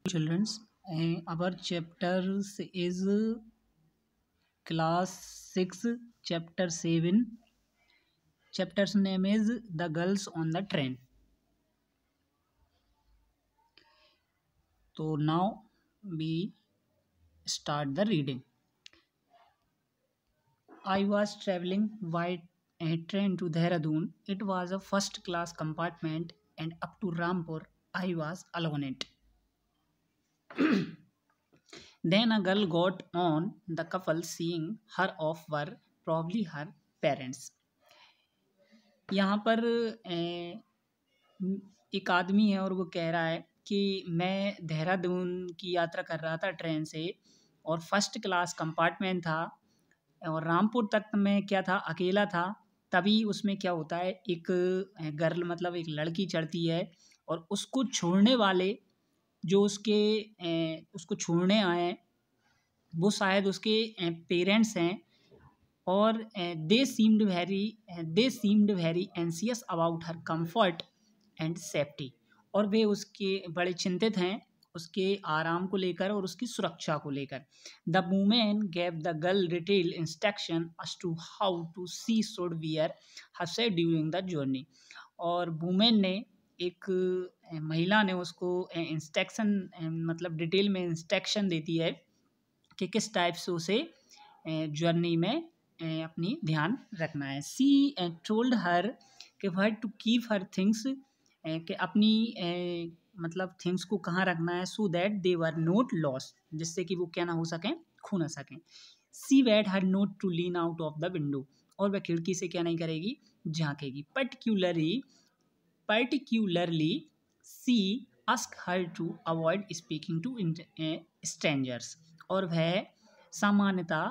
Children's, our chapters is class 6, chapter 7. Chapter's name is The Girls on the Train. So now we start the reading. I was traveling by a train to Dehradun. It was a first class compartment, and up to Rampur I was alone in it. Then a girl got on. The couple seeing her off were probably her parents. यहाँ पर एक आदमी है और वो कह रहा है कि मैं देहरादून की यात्रा कर रहा था ट्रेन से और फर्स्ट क्लास कंपार्टमेंट था और रामपुर तक मैं क्या था अकेला था। तभी उसमें क्या होता है, एक गर्ल मतलब एक लड़की चढ़ती है और उसको छोड़ने वाले जो उसको छोड़ने आए वो शायद उसके पेरेंट्स हैं और they seemed very anxious about her comfort and safety. और वे उसके बड़े चिंतित हैं उसके आराम को लेकर और उसकी सुरक्षा को लेकर। The women gave the girl detail instruction as to how to she should wear herself during the journey। और वुमेन ने एक महिला ने उसको इंस्ट्रक्शन मतलब डिटेल में इंस्ट्रक्शन देती है कि किस टाइप से उसे जर्नी में अपनी ध्यान रखना है। सी टोल्ड हर कि वह टू कीप हर थिंग्स कि अपनी मतलब थिंग्स को कहाँ रखना है so that they were note loss, जिससे कि वो क्या ना हो सकें, खो ना सकें। She bade her not to lean out of the window, और वह खिड़की से क्या नहीं करेगी, झांकेगी। Particularly she ask her to avoid speaking to strangers, और वह सामान्यता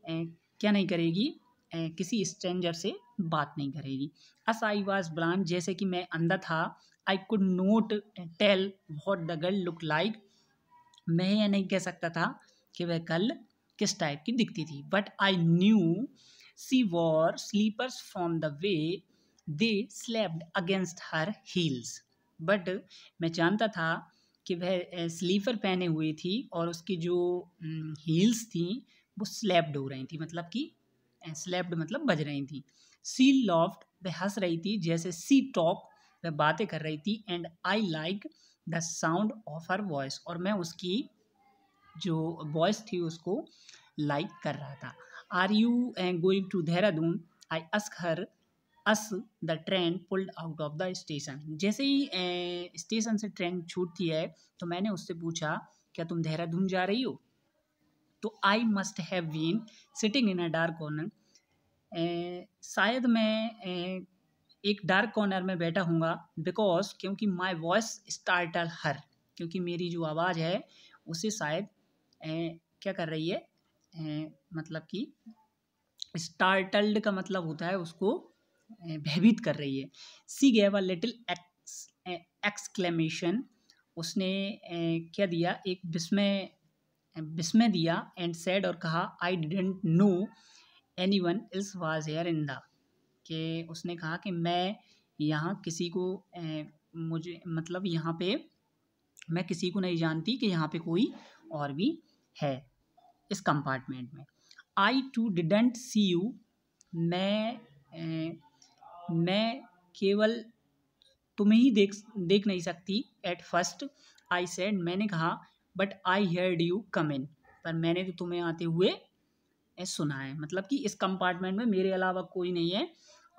क्या नहीं करेगी, किसी स्ट्रेंजर से बात नहीं करेगी। अस आई वॉज ब्लाइंड, जैसे कि मैं अंधा था। I could not tell what the girl look like, मैं यह नहीं कह सकता था कि वह गर्ल किस टाइप की दिखती थी। But I knew she wore slippers from the way they slapped against her heels. बट मैं जानता था कि वह स्लीपर पहने हुई थी और उसकी जो हील्स थी वो स्लैप्ड हो रही थी, मतलब कि स्लैप्ड मतलब बज रही थी। सी लॉफ्ट, वह हंस रही थी। जैसे सी टॉक, वह बातें कर रही थी। And I like the sound of her voice, और मैं उसकी जो वॉइस थी उसको लाइक कर रहा था। Are you going to Dehradun, I ask her as the train pulled out of the station. जैसे ही स्टेशन से ट्रेन छूटती है तो मैंने उससे पूछा, क्या तुम देहरादून जा रही हो? तो I must have been sitting in a dark corner, शायद मैं एक डार्क कॉर्नर में बैठा हूँगा। बिकॉज, क्योंकि माई वॉइस स्टार्टल हर, क्योंकि मेरी जो आवाज़ है उसे शायद क्या कर रही है, मतलब कि स्टार्टल्ड का मतलब होता है उसको भयभीत कर रही है। सी गेव अ लिटिल एक्सक्लेमेशन, उसने क्या दिया, एक विस्मय दिया। एंड सेड, और कहा, I didn't know anyone else was here in the, कि उसने कहा कि मैं यहाँ किसी को मुझे मतलब यहाँ पे मैं किसी को नहीं जानती कि यहाँ पे कोई और भी है इस कंपार्टमेंट में। आई टू डिडंट सी यू, मैं केवल तुम्हें ही देख नहीं सकती। एट फर्स्ट आई सेड, मैंने कहा। But I heard you come in, पर मैंने तो तुम्हें आते हुए सुना है। मतलब कि इस कंपार्टमेंट में मेरे अलावा कोई नहीं है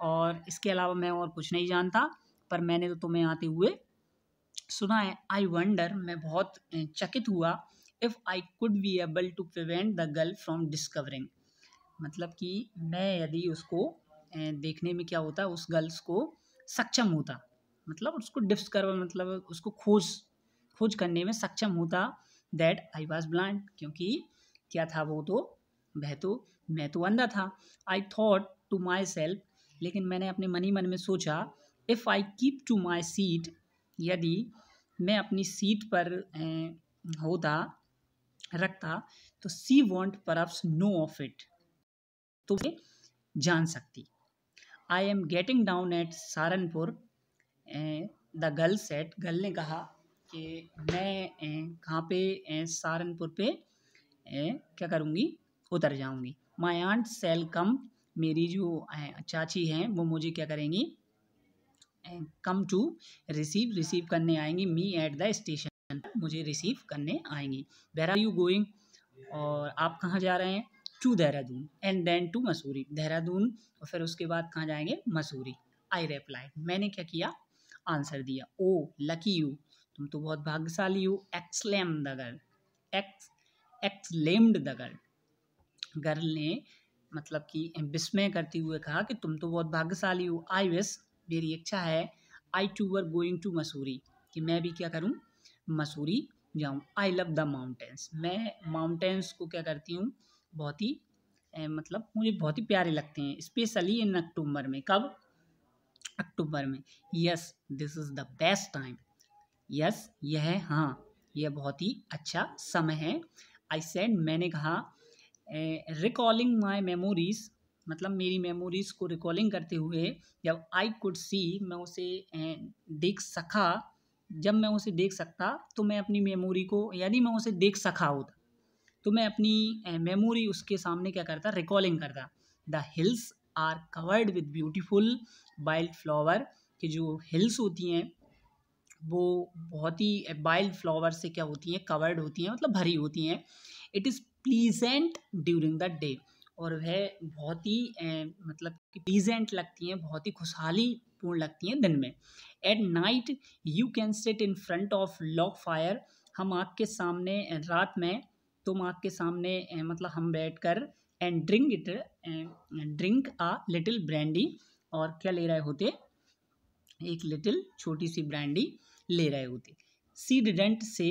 और इसके अलावा मैं और कुछ नहीं जानता, पर मैंने तो तुम्हें आते हुए सुना है। आई वंडर, मैं बहुत चकित हुआ। If I could be able to prevent the girl from discovering, मतलब कि मैं यदि उसको देखने में क्या होता है, उस गर्ल्स को सक्षम होता, मतलब उसको डिस्कवर मतलब उसको खोज करने में सक्षम होता। दैट आई वॉज ब्लाइंड, क्योंकि क्या था वो तो मैं तो अंधा था। I thought to myself, लेकिन मैंने अपने मन ही मन में सोचा, if I keep to my seat, यदि मैं अपनी सीट पर रखता तो she won't perhaps know of it, तो उसे जान सकती। I am getting down at Saharanpur, the girl said, girl ने कहा, कि मैं कहाँ पे सहारनपुर पे क्या करूँगी, उतर जाऊँगी। माई आंट सेल कम, मेरी जो चाची हैं वो मुझे क्या करेंगी, कम टू रिसीव करने आएंगी मी एट द स्टेशन, मुझे रिसीव करने आएंगी। वेयर आर यू गोइंग, और आप कहाँ जा रहे हैं, to Dehradun and then to Mussoorie, Dehradun और फिर उसके बाद कहाँ जाएंगे, मसूरी। आई रिप्लाई, मैंने क्या किया, आंसर दिया। ओ लकी यू, तुम तो बहुत भाग्यशाली हो। Exclaim the girl, exclaimed the girl, girl ने मतलब कि विस्मय करते हुए कहा कि तुम तो बहुत भाग्यशाली हो। आई विश, मेरी इच्छा है, I too were going to Mussoorie, कि मैं भी क्या करूं, मसूरी जाऊं। आई लव द माउंटेन्स, मैं माउंटेन्स को क्या करती हूँ, बहुत ही मतलब मुझे बहुत ही प्यारे लगते हैं। स्पेशली इन अक्टूबर में, कब, अक्टूबर में। Yes this is the best time, yes यह, हाँ यह बहुत ही अच्छा समय है। आई सेड, मैंने कहा, रिकॉलिंग माई मेमोरीज, मतलब मेरी मेमोरीज को रिकॉलिंग करते हुए, जब आई कुड सी, मैं उसे देख सका, जब मैं उसे देख सकता तो मैं अपनी मेमोरी को, यदि मैं उसे देख सका होता तो मैं अपनी मेमोरी उसके सामने क्या करता, रिकॉलिंग करता। The hills are covered with beautiful wild flower, कि जो हिल्स होती हैं वो बहुत ही वाइल्ड फ्लावर से क्या होती हैं, कवर्ड होती हैं, मतलब भरी होती हैं। It is pleasant during the day, और वह बहुत ही मतलब कि प्लीजेंट लगती हैं, बहुत ही खुशहाली पूर्ण लगती हैं दिन में। At night you can sit in front of log fire, हम आग के सामने, रात में तुम आग के सामने मतलब हम बैठ कर, and drink a little brandy, और क्या ले रहे होते, एक लिटिल छोटी सी ब्रांडी ले रहे होते। सी डिडेंट से,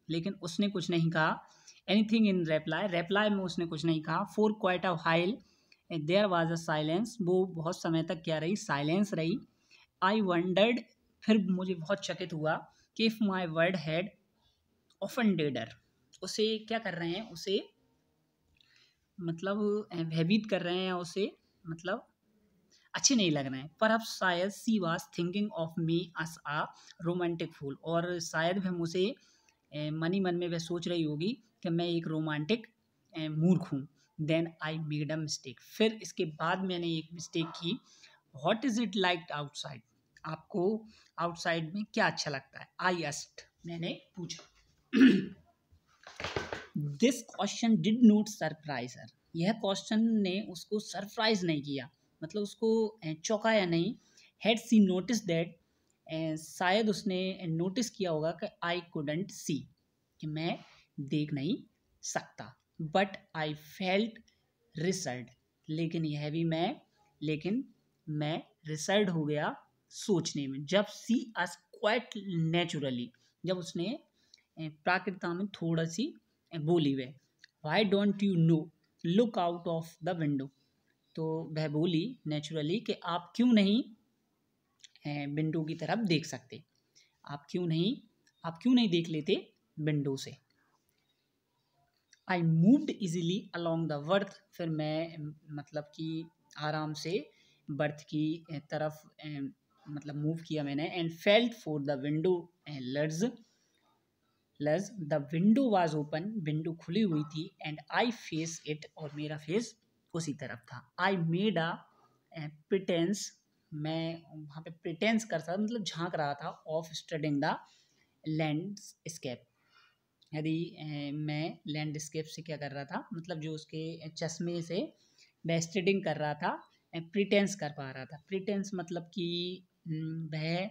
लेकिन उसने कुछ नहीं कहा। एनीथिंग इन रेप्लाई, रेप्लाई में उसने कुछ नहीं कहा। For quite a while there was a silence, वो बहुत समय तक क्या रही, साइलेंस रही। आई वंडर्ड, फिर मुझे बहुत चकित हुआ कि if my word had offended her, उसे क्या कर रहे हैं, उसे मतलब भयभीत कर रहे हैं, उसे मतलब अच्छे नहीं लग रहे हैं। पर अब शायद she was thinking of me as a romantic fool, और शायद वह मुझे मनी मन में वह सोच रही होगी कि मैं एक रोमांटिक मूर्ख हूँ। Then I made a mistake, फिर इसके बाद मैंने एक मिस्टेक की। What is it like outside, आपको आउटसाइड में क्या अच्छा लगता है, आई आस्क्ड, मैंने पूछा। This question did not surprise her, यह क्वेश्चन ने उसको सरप्राइज नहीं किया, मतलब उसको चौंकाया नहीं। हैड सी नोटिस दैट, शायद उसने नोटिस किया होगा कि आई कुडंट सी, कि मैं देख नहीं सकता। बट आई फेल्ट रिसर्ड, लेकिन मैं रिसर्ड हो गया सोचने में। जब सी अस क्वाइट नेचुरली, जब उसने प्राकृतता में थोड़ा सी बोली वे, why don't you no look out of the window, तो वह बोली नेचुरली कि आप क्यों नहीं विंडो की तरफ देख सकते, आप क्यों नहीं देख लेते विंडो से। I moved easily along the worth, फिर मैं मतलब कि आराम से बर्थ की तरफ मतलब मूव किया मैंने। And felt for the window large, the window was open, window खुली हुई थी। एंड आई फेस इट, और मेरा फेस उसी तरफ था। आई मेड अ प्रिटेंस, मैं वहाँ पे प्रिटेंस कर सकता, मतलब झांक रहा था, ऑफ स्टडिंग द लैंडस्केप, यदि मैं लैंडस्केप से क्या कर रहा था, मतलब जो उसके चश्मे से मैं स्टडिंग कर रहा था, प्रिटेंस कर पा रहा था। प्रिटेंस मतलब कि वह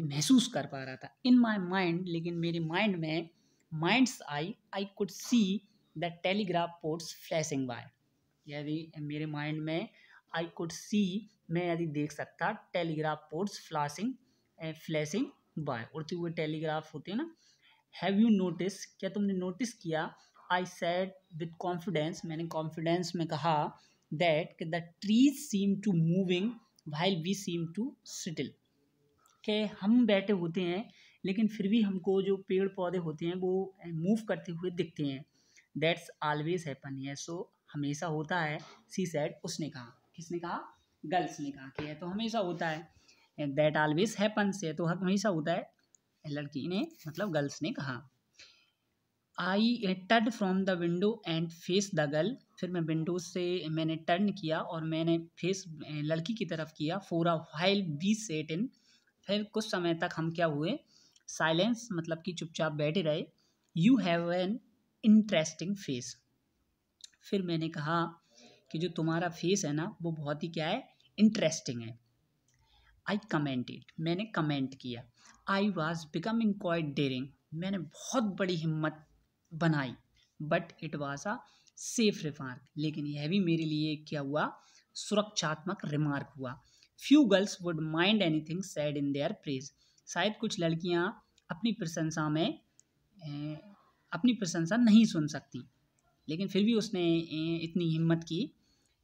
महसूस कर पा रहा था। इन माई माइंड, लेकिन मेरे माइंड में, minds I could see the telegraph poles flashing by, यदि मेरे माइंड में आई कुड सी, मैं यदि देख सकता टेलीग्राफ पोल्स फ्लैशिंग बाय, उड़ते हुए टेलीग्राफ होते हैं ना। हैव यू नोटिस, क्या तुमने नोटिस किया। आई सेड विद कॉन्फिडेंस, मैंने कॉन्फिडेंस में कहा, that the trees seem to moving while we seem to still, कि हम बैठे होते हैं लेकिन फिर भी हमको जो पेड़ पौधे होते हैं वो मूव करते हुए दिखते हैं। दैट्स ऑलवेज हैपन, ये सो हमेशा होता है। सी सेड, उसने कहा, किसने कहा, गर्ल्स ने कहा कि यह तो हमेशा होता है। दैट ऑलवेज हैपन्स, ये तो हमेशा होता है। लड़की ने मतलब गर्ल्स ने कहा। I turn from the window and face the girl, फिर मैं विंडो से मैंने टर्न किया और मैंने फेस लड़की की तरफ किया। For a while we sat in, फिर कुछ समय तक हम क्या हुए, साइलेंस मतलब कि चुपचाप बैठे रहे। You have an interesting face, फिर मैंने कहा कि जो तुम्हारा फेस है ना वो बहुत ही क्या है, इंटरेस्टिंग है। आई कमेंटेड, मैंने कमेंट किया। I was becoming quite daring, मैंने बहुत बड़ी हिम्मत बनाई। But it was a safe remark, लेकिन यह भी मेरे लिए क्या हुआ, सुरक्षात्मक रिमार्क हुआ। Few girls would mind anything sad in their praise, शायद कुछ लड़कियां अपनी प्रशंसा में अपनी प्रशंसा नहीं सुन सकती, लेकिन फिर भी उसने इतनी हिम्मत की,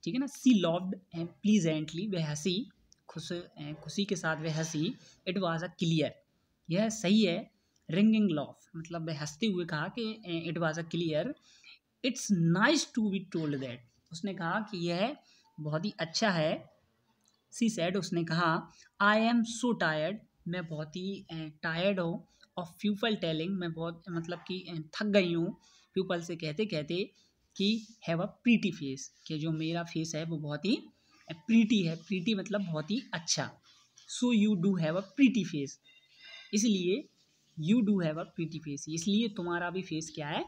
ठीक है ना। सी लव्ड प्लीजेंटली, वह हंसी, खुशी के साथ वह हंसी। इट वॉज अ क्लियर, यह सही है। रिंगिंग लॉफ, मतलब वह हंसते हुए कहा कि it was a clear. It's nice to be told that, उसने कहा कि यह बहुत ही अच्छा है। सी सैड, उसने कहा आई एम सो टायर्ड, मैं बहुत ही टायर्ड हूँ। ऑफ पीपल टेलिंग, मैं बहुत मतलब कि थक गई हूँ पीपल से कहते कहते कि हैव अ प्रीटी फेस, कि जो मेरा फेस है वो बहुत ही प्रीटी है। प्रीटी मतलब बहुत ही अच्छा। So you do have a pretty face, इसलिए you do have a pretty face, इसलिए तुम्हारा भी फेस क्या है,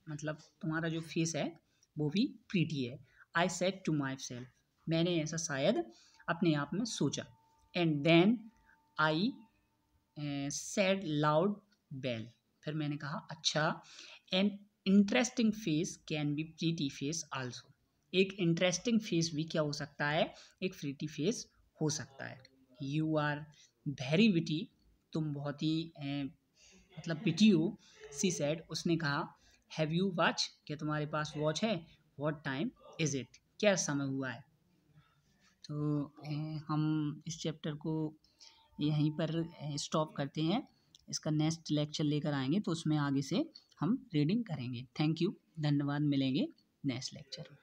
मतलब तुम्हारा जो फेस है वो भी प्रीटी है। I said to myself, मैंने ऐसा शायद अपने आप में सोचा। And then I said loud bell, फिर मैंने कहा अच्छा, an interesting face can be pretty face also, एक इंटरेस्टिंग फेस भी क्या हो सकता है, एक प्रीटी फेस हो सकता है। यू आर वेरी विटी, तुम बहुत ही मतलब विटी हो। सी सेड, उसने कहा हैव यू वॉच, क्या तुम्हारे पास वॉच है। व्हाट टाइम इज इट, क्या समय हुआ है। तो हम इस चैप्टर को यहीं पर स्टॉप करते हैं। इसका नेक्स्ट लेक्चर लेकर आएंगे तो उसमें आगे से हम रीडिंग करेंगे। थैंक यू, धन्यवाद, मिलेंगे नेक्स्ट लेक्चर में।